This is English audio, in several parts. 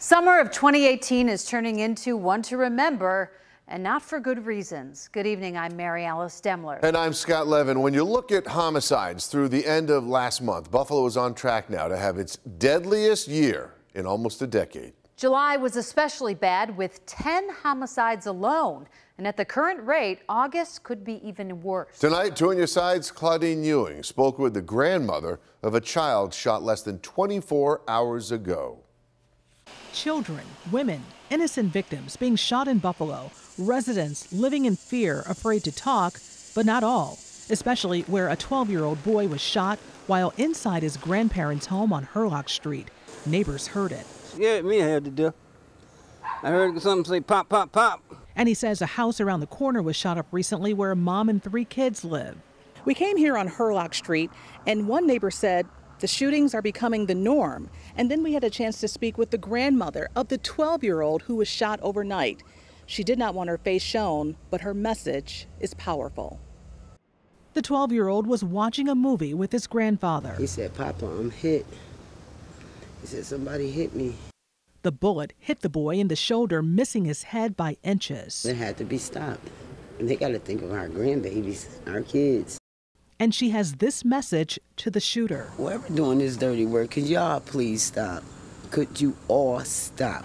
Summer of 2018 is turning into one to remember, and not for good reasons. Good evening, I'm Mary Alice Demler. And I'm Scott Levin. When you look at homicides through the end of last month, Buffalo is on track now to have its deadliest year in almost a decade. July was especially bad with 10 homicides alone. And at the current rate, August could be even worse. Tonight, 2 on your sides, Claudine Ewing spoke with the grandmother of a child shot less than 24 hours ago. Children, women, innocent victims being shot in Buffalo, residents living in fear, afraid to talk, but not all, especially where a 12-year-old boy was shot while inside his grandparents' home on Hurlock Street. Neighbors heard it. Scared me half to death. I heard something say pop, pop, pop. And he says a house around the corner was shot up recently where a mom and 3 kids live. We came here on Hurlock Street, and one neighbor said the shootings are becoming the norm. And then we had a chance to speak with the grandmother of the 12-year-old who was shot overnight. She did not want her face shown, but her message is powerful. The 12-year-old was watching a movie with his grandfather. He said, "Papa, I'm hit." He said, "Somebody hit me." The bullet hit the boy in the shoulder, missing his head by inches. It had to be stopped. And they got to think of our grandbabies, our kids. And she has this message to the shooter. Whoever doing this dirty work, could y'all please stop? Could you all stop?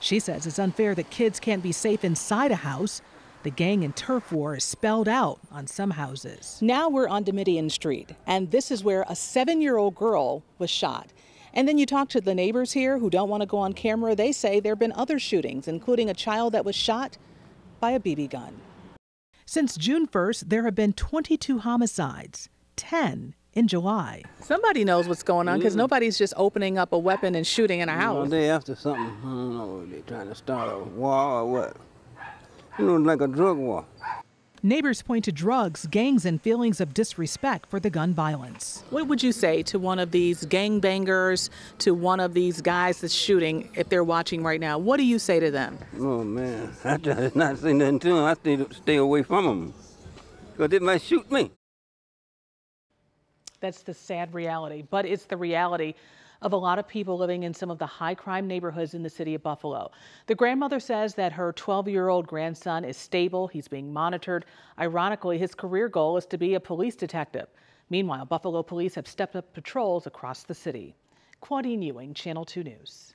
She says it's unfair that kids can't be safe inside a house. The gang and turf war is spelled out on some houses. Now we're on Domitian Street, and this is where a 7-year-old girl was shot. And then you talk to the neighbors here who don't want to go on camera. They say there have been other shootings, including a child that was shot by a BB gun. Since June 1st, there have been 22 homicides, 10 in July. Somebody knows what's going on because nobody's just opening up a weapon and shooting in a house. They after something. I don't know if they're trying to start a war or what. You know, like a drug war. Neighbors point to drugs, gangs, and feelings of disrespect for the gun violence. What would you say to one of these gangbangers, to one of these guys that's shooting, if they're watching right now? What do you say to them? Oh, man. I try to not say nothing to them. I stay away from them because they might shoot me. That's the sad reality, but it's the reality of a lot of people living in some of the high crime neighborhoods in the city of Buffalo. The grandmother says that her 12-year-old grandson is stable. He's being monitored. Ironically, his career goal is to be a police detective. Meanwhile, Buffalo police have stepped up patrols across the city. Claudine Ewing, Channel 2 News.